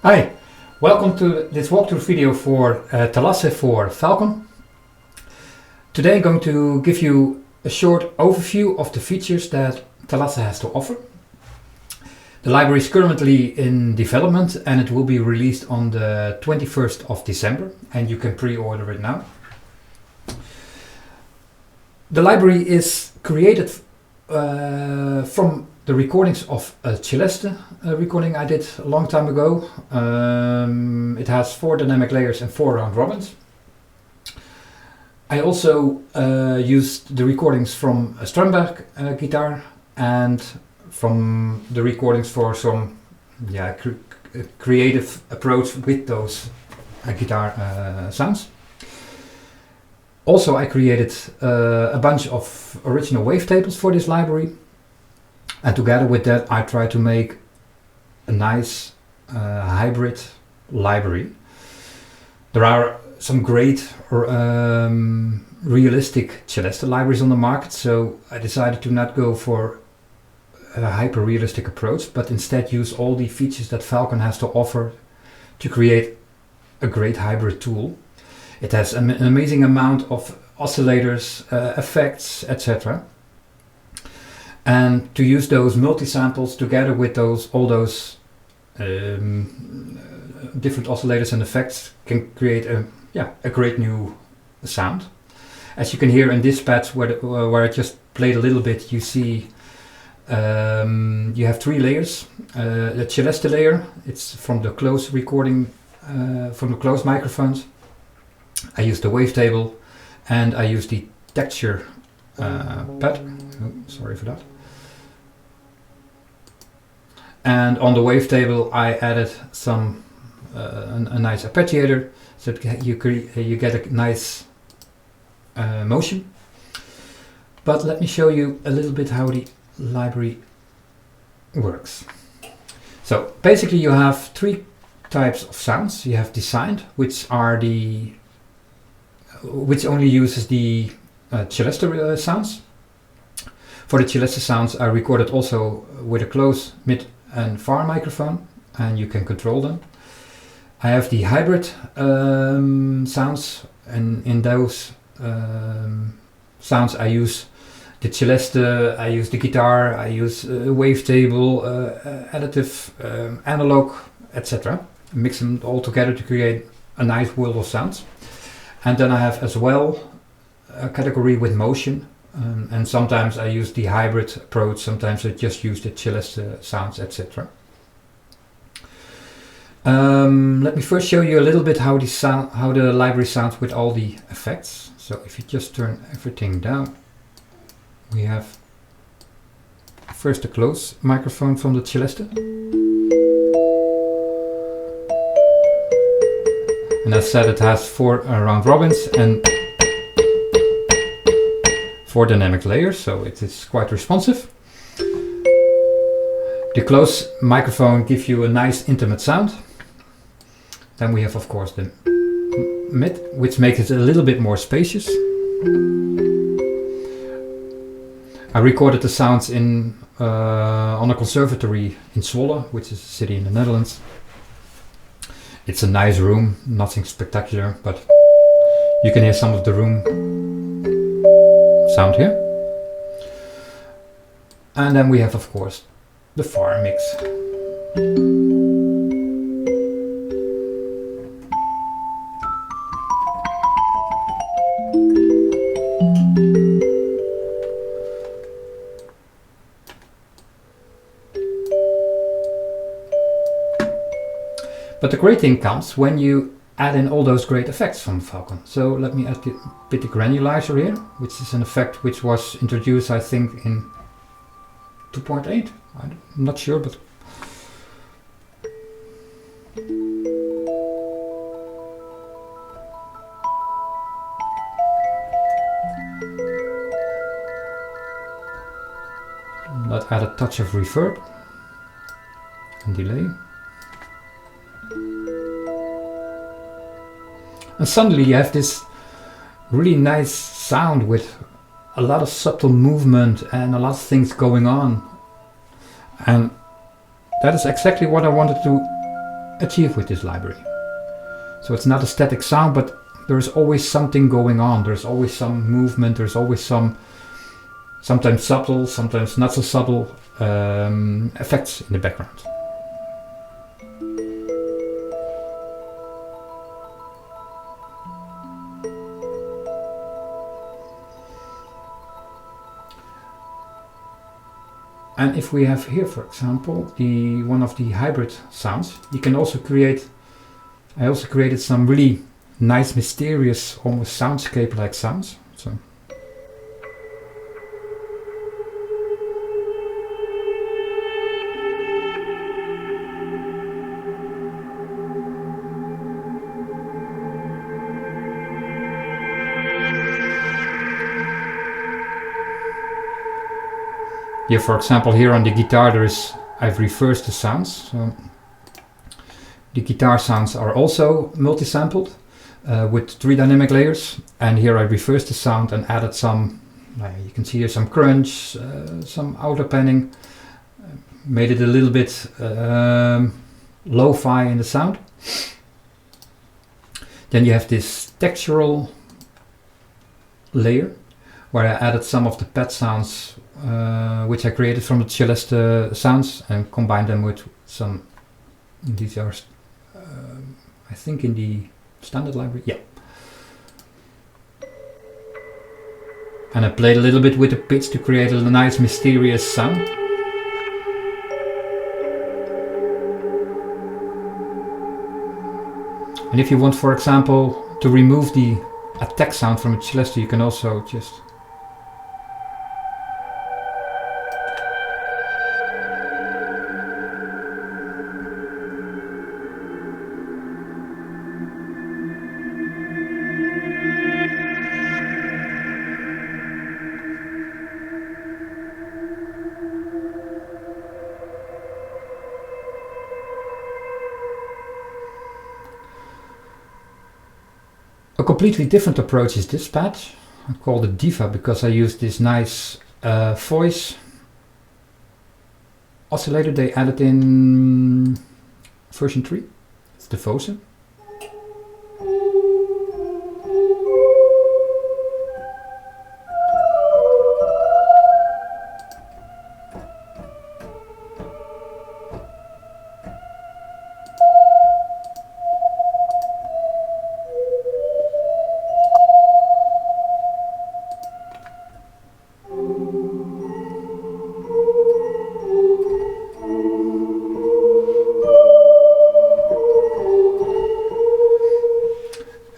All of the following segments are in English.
Hi, welcome to this walkthrough video for Thalassa for Falcon. Today I'm going to give you a short overview of the features that Thalassa has to offer. The library is currently in development and it will be released on the 21st of December and you can pre-order it now. The library is created from the recordings of a Celeste recording I did a long time ago. It has 4 dynamic layers and 4 round robins. I also used the recordings from a Strumberg guitar and from the recordings for some creative approach with those guitar sounds. Also I created a bunch of original wavetables for this library. And together with that I try to make a nice hybrid library. There are some great realistic Celeste libraries on the market, so I decided to not go for a hyper-realistic approach, but instead use all the features that Falcon has to offer to create a great hybrid tool. It has an amazing amount of oscillators, effects, etc. And to use those multi-samples together with all those different oscillators and effects can create a great new sound. As you can hear in this patch where I just played a little bit, you see you have 3 layers. The Celeste layer, it's from the close recording, from the close microphones. I use the wavetable and I use the texture pad. Oh, sorry for that. And on the wavetable I added some a nice arpeggiator so that you get a nice motion. But let me show you a little bit how the library works. So basically you have 3 types of sounds. You have designed, which only uses the Celeste sounds. For the Celeste sounds I recorded also with a close, mid and far microphone, and you can control them. I have the hybrid sounds, and in those sounds I use the Celeste, I use the guitar, I use wavetable, additive, analog, etc. Mix them all together to create a nice world of sounds. And then I have as well a category with motion. And sometimes I use the hybrid approach, sometimes I just use the Celeste sounds, etc. Let me first show you a little bit how the library sounds with all the effects. So if you just turn everything down, we have first the close microphone from the Celeste. And as said, it has 4 round robins and 4 dynamic layers, so it is quite responsive. The close microphone gives you a nice intimate sound. Then we have, of course, the mid, which makes it a little bit more spacious. I recorded the sounds in on a conservatory in Zwolle, which is a city in the Netherlands. It's a nice room, nothing spectacular, but you can hear some of the room sound here. And then we have, of course, the far mix. But the great thing comes when you add in all those great effects from Falcon. So let me add a bit of granulizer here, which is an effect which was introduced, I think, in 2.8. I'm not sure, but let's add a touch of reverb and delay. And suddenly you have this really nice sound with a lot of subtle movement and a lot of things going on. And that is exactly what I wanted to achieve with this library. So it's not a static sound, but there's always something going on. There's always some movement. There's always some, sometimes subtle, sometimes not so subtle effects in the background. And if we have here, for example, the one of the hybrid sounds, you can also create, I also created some really nice, mysterious, almost soundscape-like sounds. So. Here, for example, here on the guitar, I've reversed the sounds. So the guitar sounds are also multi-sampled with 3 dynamic layers. And here I reversed the sound and added some, you can see here some crunch, some outer panning, made it a little bit lo-fi in the sound. Then you have this textural layer where I added some of the pad sounds which I created from the Celeste sounds and combined them with some, these are I think in the standard library, yeah. And I played a little bit with the pitch to create a nice mysterious sound. And if you want, for example, to remove the attack sound from a Celeste, you can also just a completely different approach is this patch. I call it Diva because I use this nice voice oscillator they added in version 3. It's the Thalassa.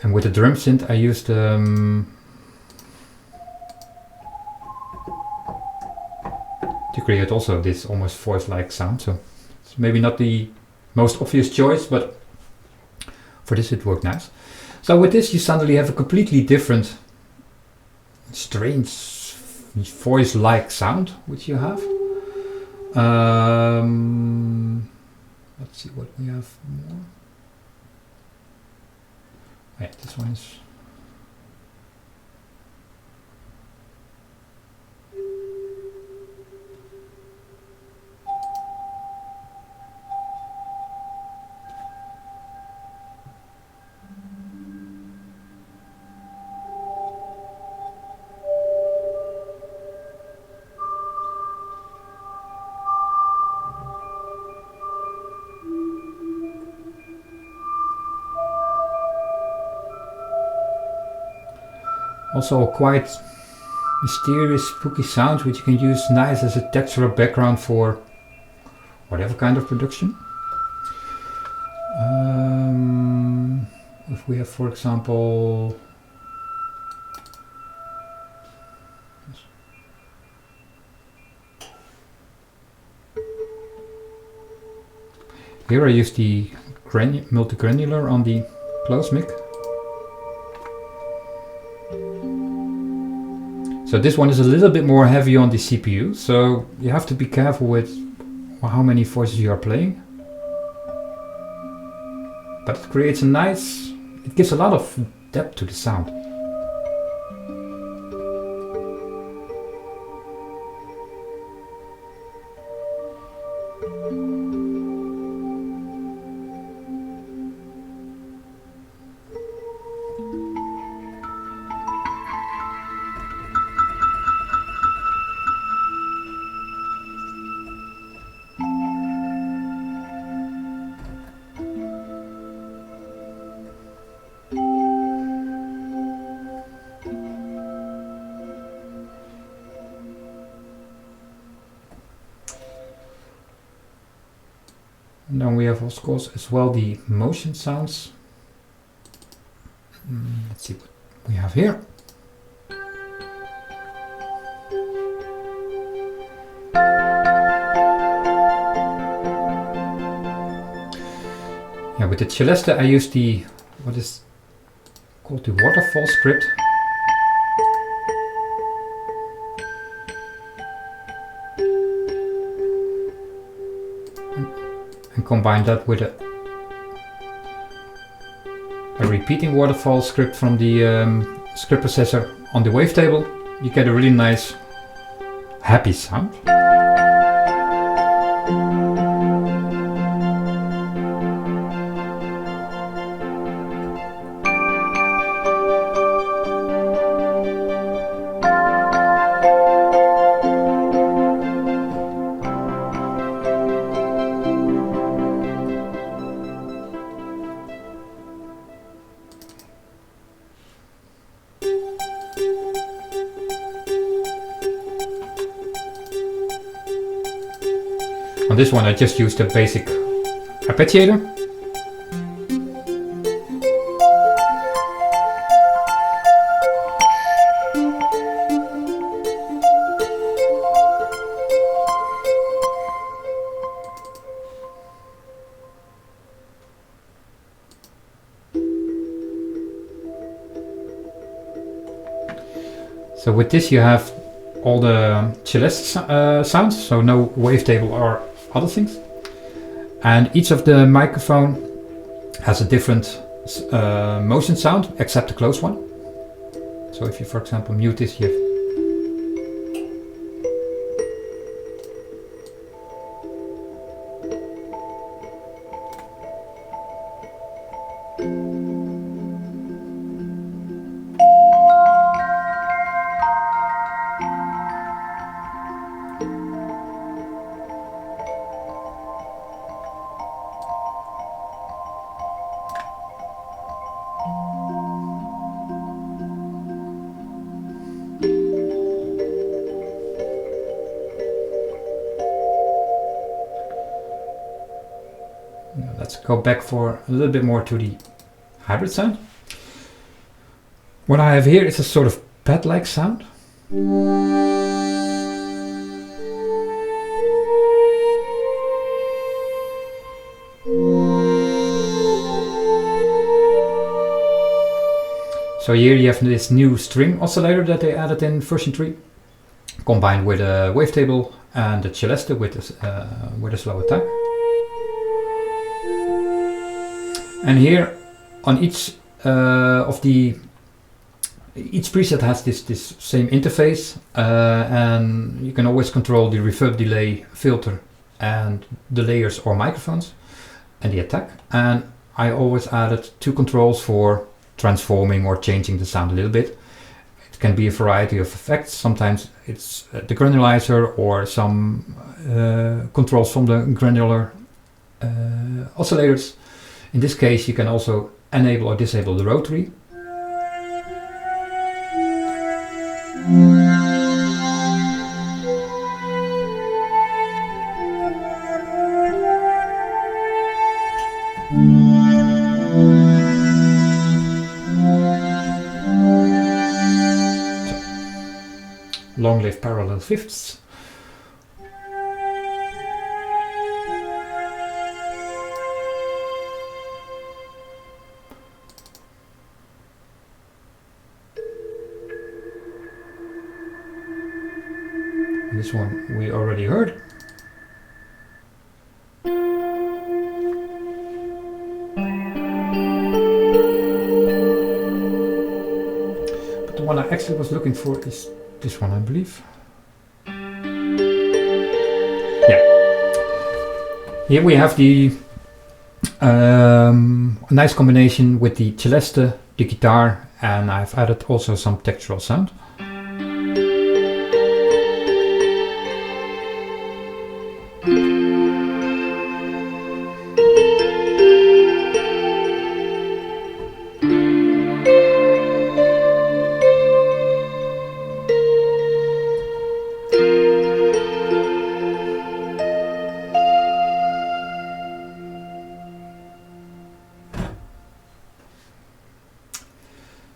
And with the drum synth I used to create also this almost voice-like sound, so it's maybe not the most obvious choice, but for this it worked nice. So with this you suddenly have a completely different, strange voice-like sound which you have. Let's see what we have more. Yeah, this one is. Also quite mysterious, spooky sounds which you can use nice as a textural background for whatever kind of production. If we have, for example, here I use the multi-granular on the close mic. So this one is a little bit more heavy on the CPU, so you have to be careful with how many voices you are playing. But it creates a nice, it gives a lot of depth to the sound. And then we have, of course, as well the motion sounds. Let's see what we have here. Yeah, with the Celeste I use the, what is called the waterfall script. And combine that with a repeating waterfall script from the script processor on the wavetable. You get a really nice happy sound. On this one I just used a basic arpeggiator. So with this you have all the Celeste sounds, so no wavetable or other things, and each of the microphone has a different motion sound except the close one. So if you, for example, mute this, you have let's go back for a little bit more to the hybrid sound. What I have here is a sort of pad-like sound. So here you have this new string oscillator that they added in version 3, combined with a wavetable and the Celeste with a slow attack. And here on each each preset has this same interface, and you can always control the reverb, delay, filter, and the layers or microphones, and the attack. And I always added 2 controls for transforming or changing the sound a little bit. It can be a variety of effects. Sometimes it's the granulizer or some controls from the granular oscillators. In this case, you can also enable or disable the rotary. Long live parallel fifths. This one we already heard. But the one I actually was looking for is this one, I believe. Yeah. Here we have the nice combination with the Celeste, the guitar, and I've added also some textural sound.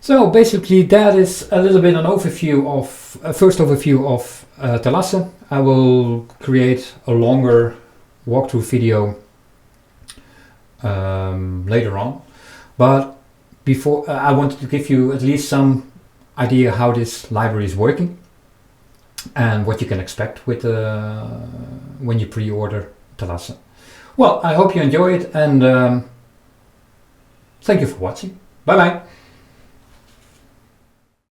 So basically that is a little bit an overview of, a first overview of Thalassa. I will create a longer walkthrough video later on, but before I wanted to give you at least some idea how this library is working and what you can expect with when you pre-order Thalassa. Well, I hope you enjoy it, and thank you for watching. Bye bye.